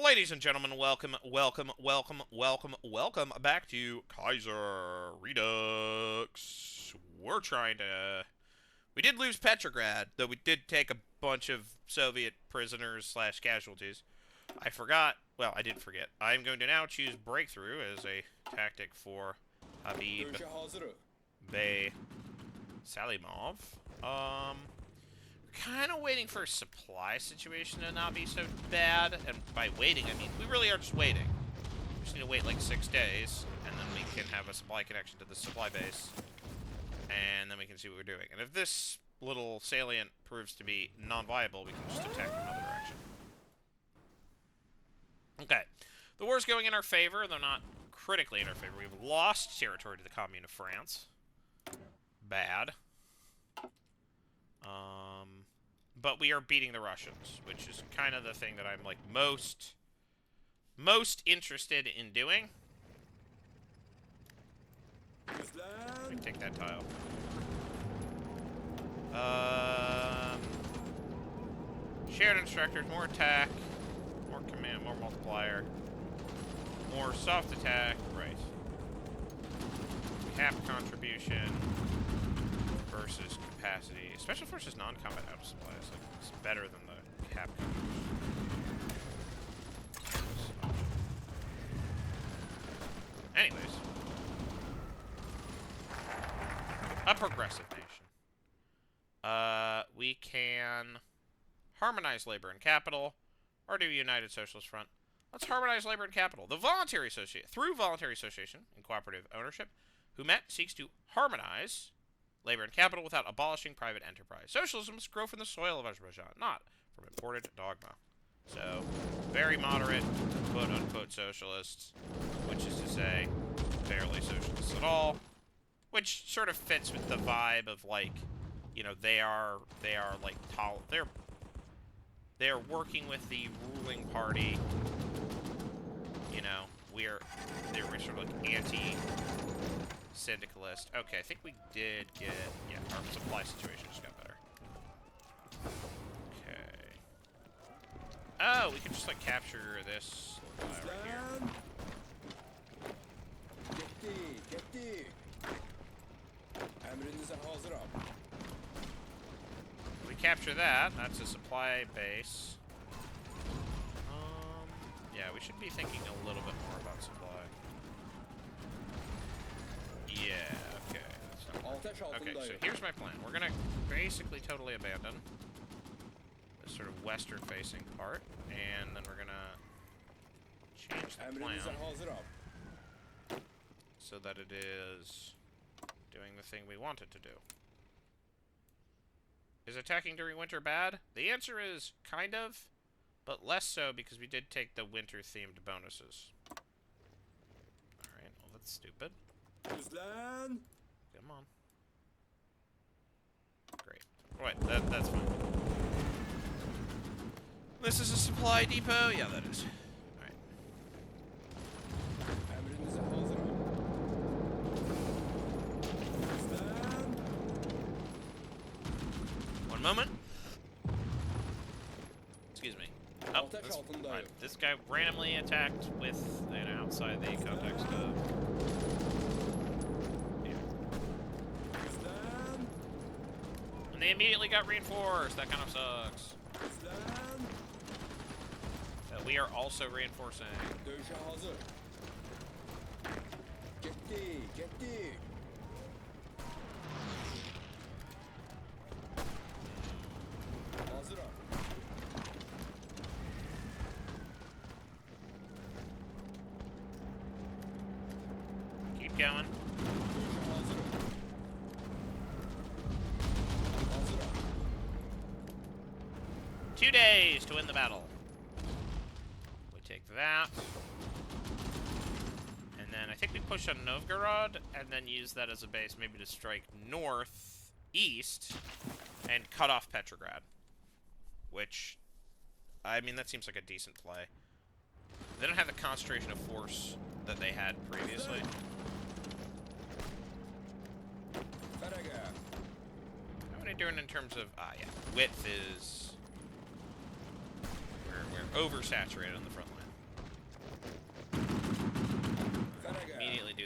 Ladies and gentlemen, welcome back to Kaiserredux. We did lose Petrograd, though we did take a bunch of Soviet prisoners slash casualties. I did forget. I'm going to now choose Breakthrough as a tactic for Habib Bey Salimov. Kind of waiting for a supply situation to not be so bad, and by waiting, I mean we really are just waiting. We just need to wait like 6 days, and then we can have a supply connection to the supply base, and then we can see what we're doing. And if this little salient proves to be non-viable, we can just attack from another direction. Okay, the war's going in our favor, though not critically in our favor. We've lost territory to the Commune of France. Bad. But we are beating the Russians, which is kind of the thing that I'm like most interested in doing. Let me take that tile. Shared instructors, more attack, more command, more multiplier, more soft attack, right. Cap contribution versus capacity. Special forces non-combat out supplies. Like, it's better than the cap contribution. Anyways. A progressive nation. We can harmonize labor and capital, or do a united socialist front. Let's harmonize labor and capital. Through voluntary association and cooperative ownership, who seeks to harmonize labor and capital without abolishing private enterprise. Socialism must grow from the soil of Azerbaijan, not from imported dogma. So, very moderate, quote-unquote socialists, which is to say, barely socialists at all, which sort of fits with the vibe of, like, you know, they are like, they're working with the ruling party, you know, we're sort of like anti-syndicalist. Okay, I think we did get, yeah, our supply situation just got better. Okay. Oh, we can just, like, capture this little guy right here. We capture that. That's a supply base. Yeah, we should be thinking a little bit more about supply. Yeah, okay. Okay, so here's my plan. We're gonna basically totally abandon this sort of western-facing part, and then we're gonna change the plan so that it is doing the thing we want it to do. Is attacking during winter bad? The answer is kind of, but less so because we did take the winter-themed bonuses. Alright, well that's stupid. Come on. Great. Right, that's fine. This is a supply depot? Yeah, that is. Alright. One moment. Excuse me. Oh, this guy randomly attacked with, you know, outside the context of... Yeah. And they immediately got reinforced. That kind of sucks. We are also reinforcing. Keep going. Two days to win the battle. We take that. And then I think we push on Novgorod and then use that as a base maybe to strike northeast and cut off Petrograd. Which, I mean, that seems like a decent play. They don't have the concentration of force that they had previously. How are they doing in terms of... Ah, yeah. Width is... We're oversaturated on the front line.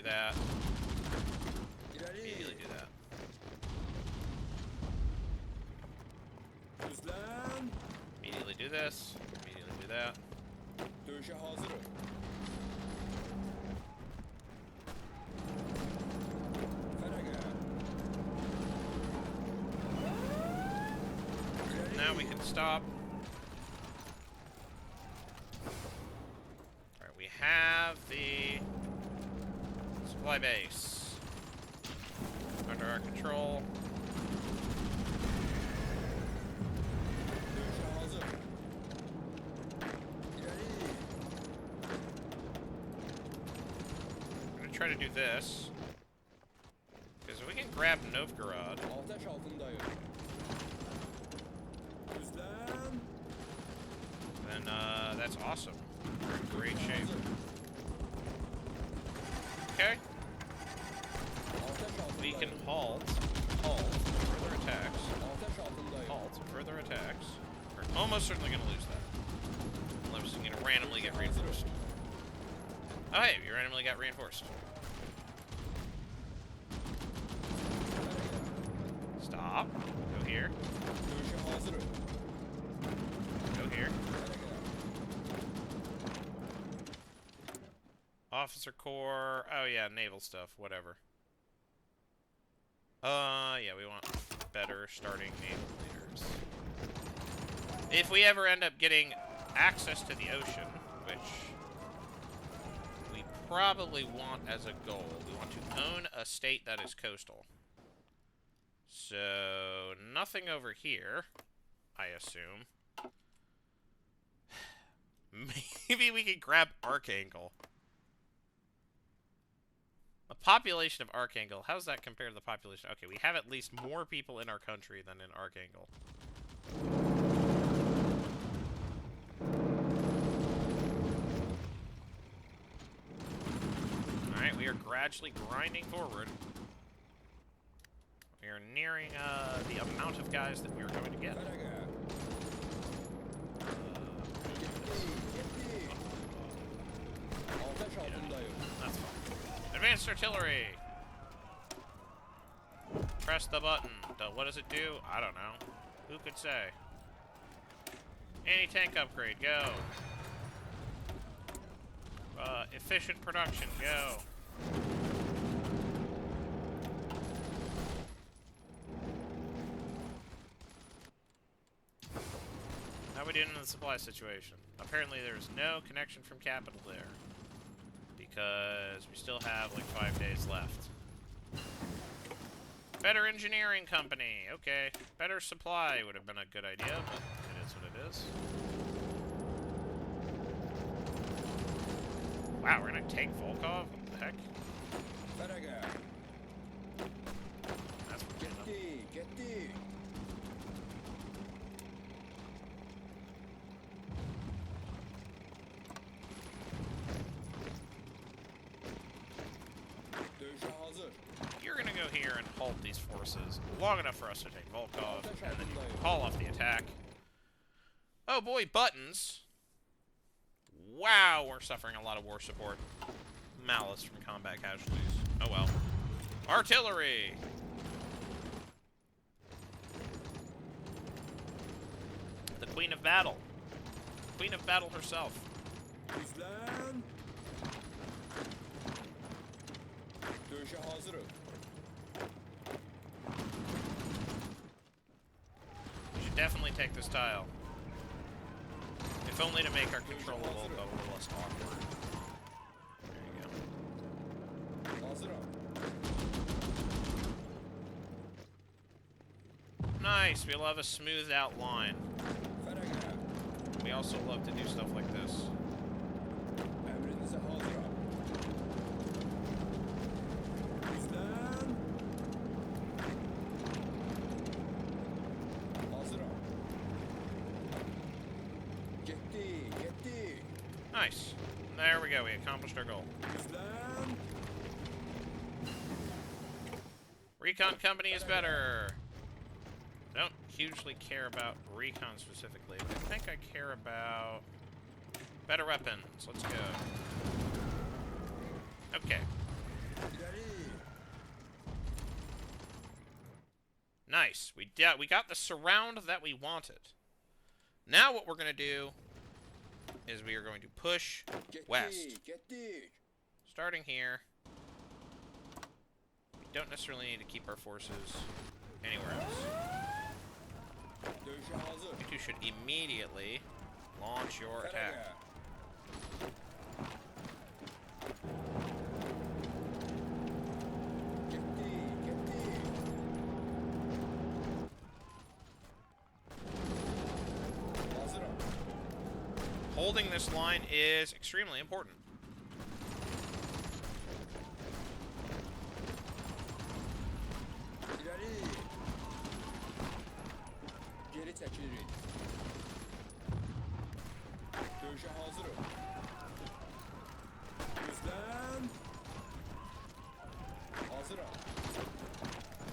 do that. Immediately do that. Immediately do this. Immediately do that. Now we can stop. Alright, we have the supply base under our control. I'm gonna try to do this. Because if we can grab Novgorod, then that's awesome. We're in great shape. Okay. We can halt further attacks. Halt further attacks. We're almost certainly going to lose that. Unless we're going to randomly get reinforced. Oh hey, you randomly got reinforced. Stop. Go here. Go here. Officer Corps. Oh yeah, naval stuff. Whatever. Yeah, we want better starting naval leaders. If we ever end up getting access to the ocean, which we probably want as a goal, we want to own a state that is coastal. So, nothing over here, I assume. Maybe we can grab Archangel. The population of Archangel, how does that compare to the population? Okay, we have at least more people in our country than in Archangel. Alright, we are gradually grinding forward. We are nearing the amount of guys that we are going to get. That's fine. Advanced artillery! Press the button. What does it do? I don't know. Who could say? Anti-tank upgrade, go! Efficient production, go! How are we doing in the supply situation? Apparently there's no connection from capital there. Because we still have like 5 days left. Better engineering company. Okay. Better supply would have been a good idea, but it is what it is. Wow, we're gonna take Volkov? What the heck? That's ridiculous. You're gonna go here and halt these forces long enough for us to take Volkov, and then you can call off the attack. Oh boy, buttons. Wow, we're suffering a lot of war support. Malice from combat casualties. Oh well. Artillery! The Queen of Battle. Queen of Battle herself. We should definitely take this tile. If only to make our control a little less awkward. There you go. Nice, we love a smooth outline. We also love to do stuff like this. Nice. There we go. We accomplished our goal. Recon company is better. Don't hugely care about recon specifically, but I think I care about better weapons. Let's go. Okay. Nice. We got the surround that we wanted. Now what we're going to do is we are going to push west. Starting here. We don't necessarily need to keep our forces anywhere else. You two should immediately launch your attack. Holding this line is extremely important.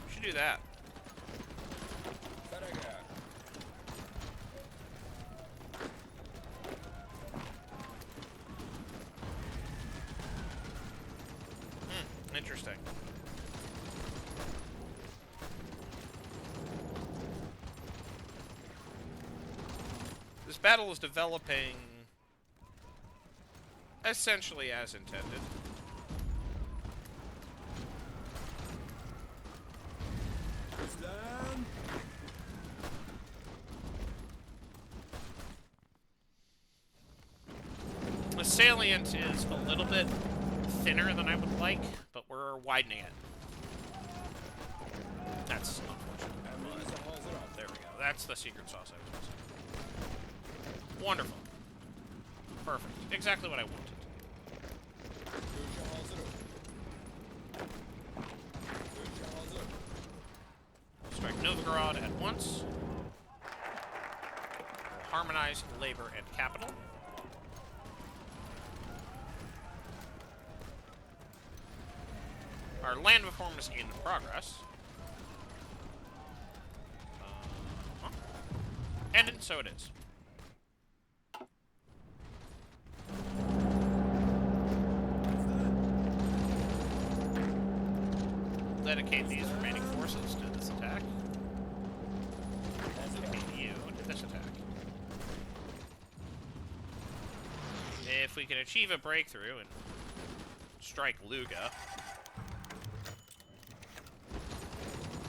We should do that. Interesting. This battle is developing essentially as intended. The salient is a little bit thinner than I would like, but we're widening it. That's unfortunate. But there we go. That's the secret sauce I was missing. Wonderful. Perfect. Exactly what I wanted. Strike Novgorod at once. We'll harmonize labor and capital. Our land reform is in progress. And so it is. Dedicate these remaining forces to this attack. And dedicate you to this attack. If we can achieve a breakthrough and strike Luga,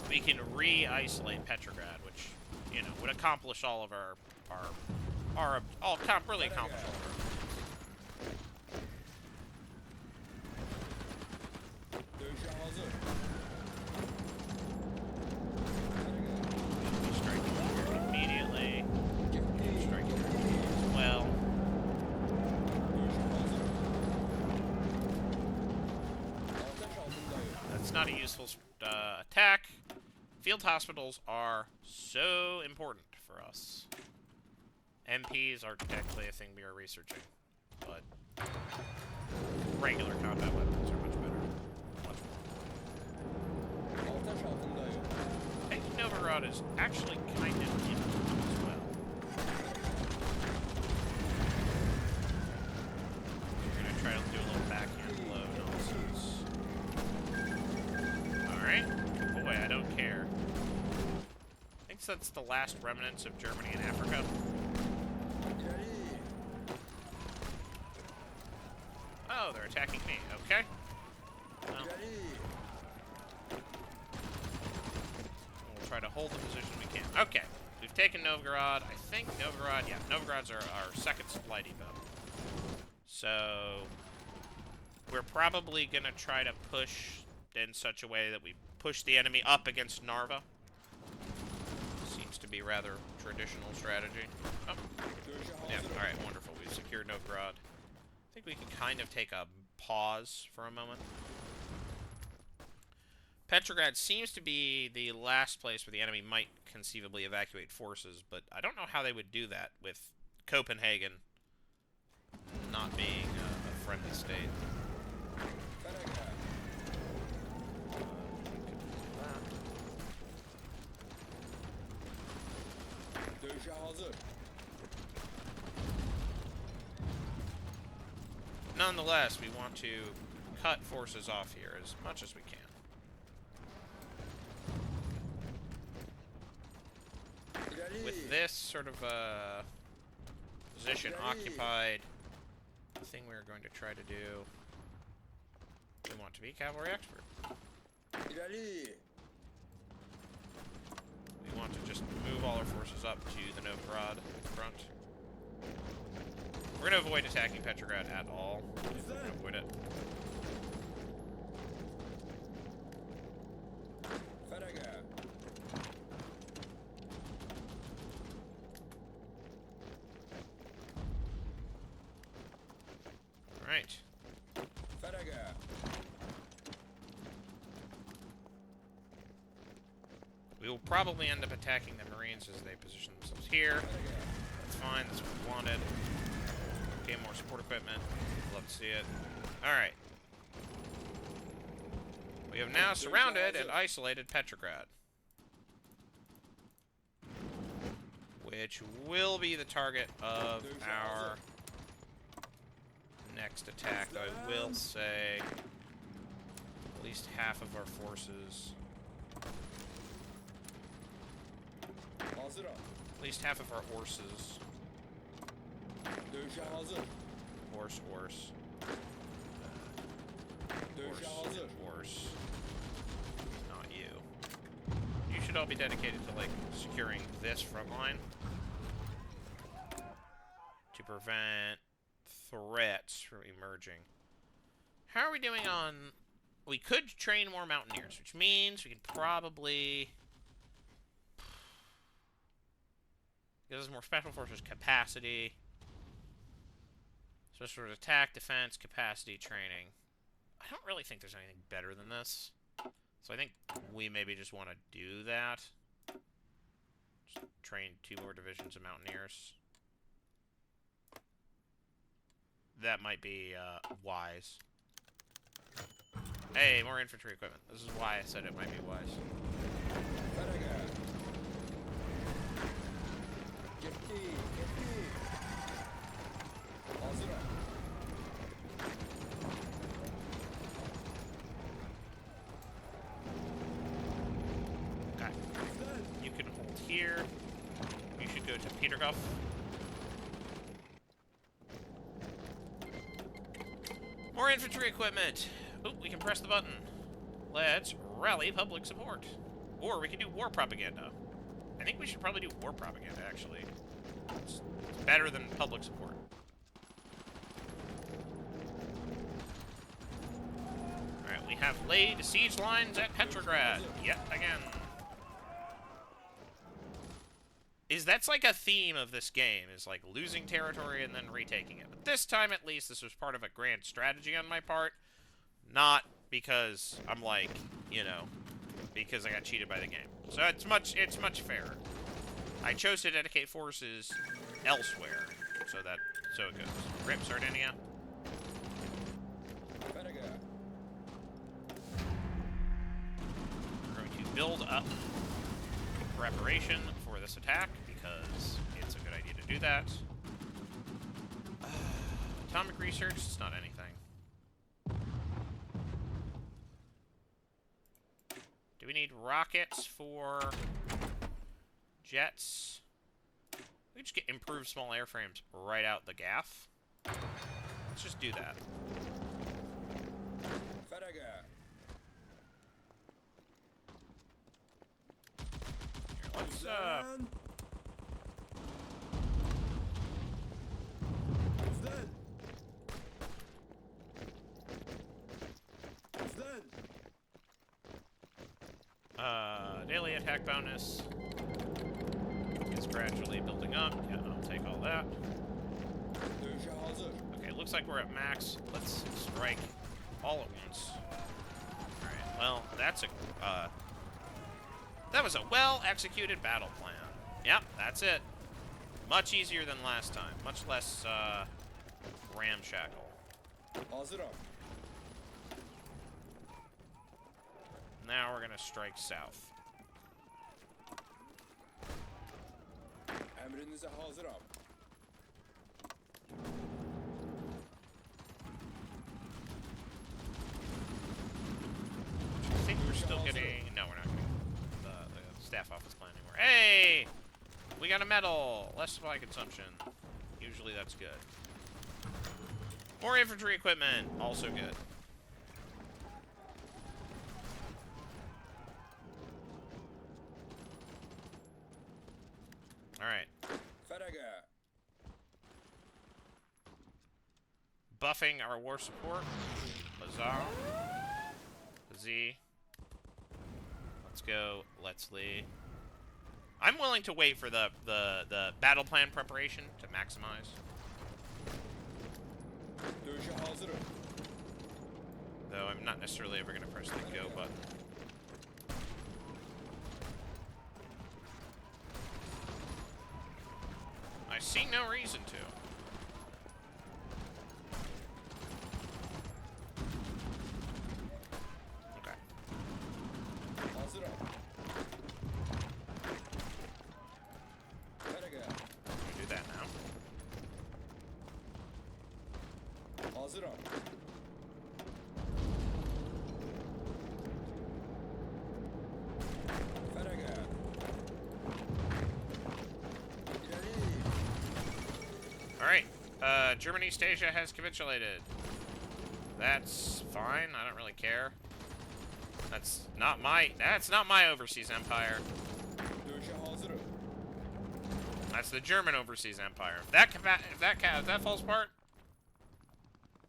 we can re-isolate Petrograd, which, you know, would accomplish all of really accomplish all of our. Strike here immediately. Strike here as well. That's not a useful attack. Field hospitals are so important for us. MPs are technically a thing we are researching, but regular combat weapons are much better. Much more. I think Novgorod is actually kind of important as well. We're going to try to do a little backhand blow nonsense. Alright. Boy, I don't care. I think that's the last remnants of Germany and Africa. Oh, they're attacking me. Okay. Well, we'll try to hold the position we can. Okay. We've taken Novgorod. I think Novgorod... Yeah, Novgorod's our second supply depot. So, we're probably going to try to push in such a way that we push the enemy up against Narva. Seems to be rather traditional strategy. Oh. Yeah, alright, wonderful. We've secured Novgorod. I think we can kind of take a pause for a moment. Petrograd seems to be the last place where the enemy might conceivably evacuate forces, but I don't know how they would do that with Copenhagen not being a friendly state. Nonetheless, we want to cut forces off here as much as we can. With this sort of position occupied, the thing we're going to try to do, we want to be cavalry expert. We want to just move all our forces up to the Novgorod front. We're going to avoid attacking Petrograd at all. We're going to avoid it. Alright. We will probably end up attacking the Marines as they position themselves here. That's fine, that's what we wanted. Okay, more support equipment. Love to see it. Alright. We have now surrounded and isolated Petrograd, which will be the target of our next attack. I will say at least half of our forces. At least half of our horses. Horse. Horse. Not you. You should all be dedicated to, like, securing this front line to prevent threats from emerging. How are we doing on... We could train more mountaineers, which means we could probably... Gives us more special forces capacity. Special forces attack, defense, capacity, training. I don't really think there's anything better than this. So I think we maybe just want to do that. Just train 2 more divisions of mountaineers. That might be wise. Hey, more infantry equipment. This is why I said it might be wise. Okay. You can hold here. You should go to Peterhof. More infantry equipment. Oh, we can press the button. Let's rally public support. Or we can do war propaganda. I think we should probably do war propaganda, actually. It's better than public support. Alright, we have laid siege lines at Petrograd. Yet again. That's like a theme of this game, is like losing territory and then retaking it. But this time, at least, this was part of a grand strategy on my part. Not because I'm like, you know, because I got cheated by the game. So it's much fairer. I chose to dedicate forces elsewhere, so it goes. Rip Sardinia. We're going to build up preparation for this attack because it's a good idea to do that. Atomic research, it's not anything. Do we need rockets for jets? We just get improved small airframes right out the gaff. Let's just do that. Here, let's daily attack bonus is gradually building up. Yeah, I'll take all that. Okay, looks like we're at max. Let's strike all at once. Alright, well, that was a well-executed battle plan. Yep, that's it. Much easier than last time. Much less, ramshackle. Now we're gonna strike south. still getting... No, we're not getting the staff office plan anymore. Hey! We got a medal! Less supply consumption. Usually that's good. More infantry equipment. Also good. Alright. Buffing our war support. Lazar. Z. Let's go. Let's Lee. I'm willing to wait for the battle plan preparation to maximize. Though I'm not necessarily ever going to press the go button. I see no reason to. Okay. Do that now. Alright, German East Asia has capitulated. That's fine, I don't really care. That's not my overseas empire. That's the German overseas empire. If that falls apart,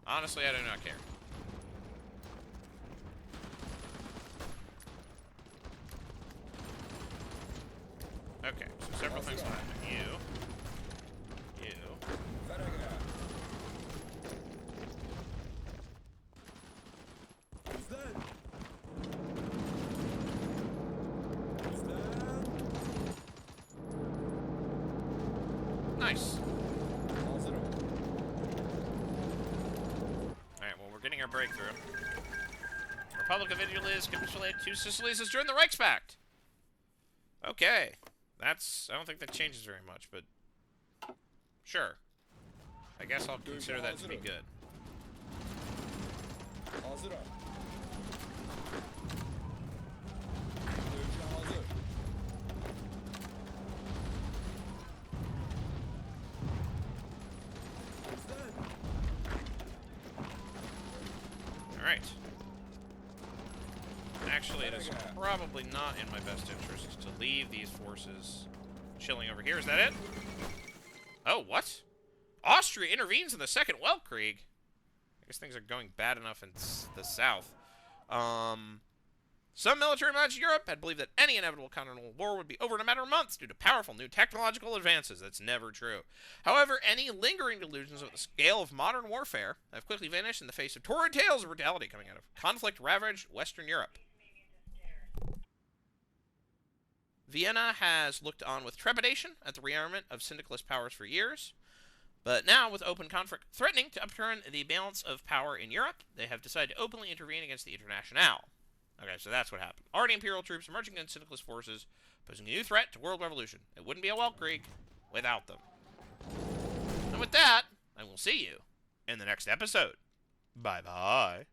honestly, I do not care. Okay, so several things will happen. You. Nice. Alright, well, we're getting our breakthrough. Republic of Italy is capitulated to Sicily has joined the Reichspakt. Okay. I don't think that changes very much, but sure. I guess I'll consider that to be good. Alright. Actually, it is probably not in my best interest to leave these forces chilling over here. Is that it? Oh, what? Austria intervenes in the Second Weltkrieg. I guess things are going bad enough in the south. Some military minds in Europe had believed that any inevitable continental war would be over in a matter of months due to powerful new technological advances. That's never true. However, any lingering delusions of the scale of modern warfare have quickly vanished in the face of torrid tales of brutality coming out of conflict-ravaged Western Europe. Vienna has looked on with trepidation at the rearmament of syndicalist powers for years, but now, with open conflict threatening to upturn the balance of power in Europe, they have decided to openly intervene against the Internationale. Okay, so that's what happened. Already imperial troops emerging against syndicalist forces, posing a new threat to world revolution. It wouldn't be a Weltkrieg without them. And with that, I will see you in the next episode. Bye-bye.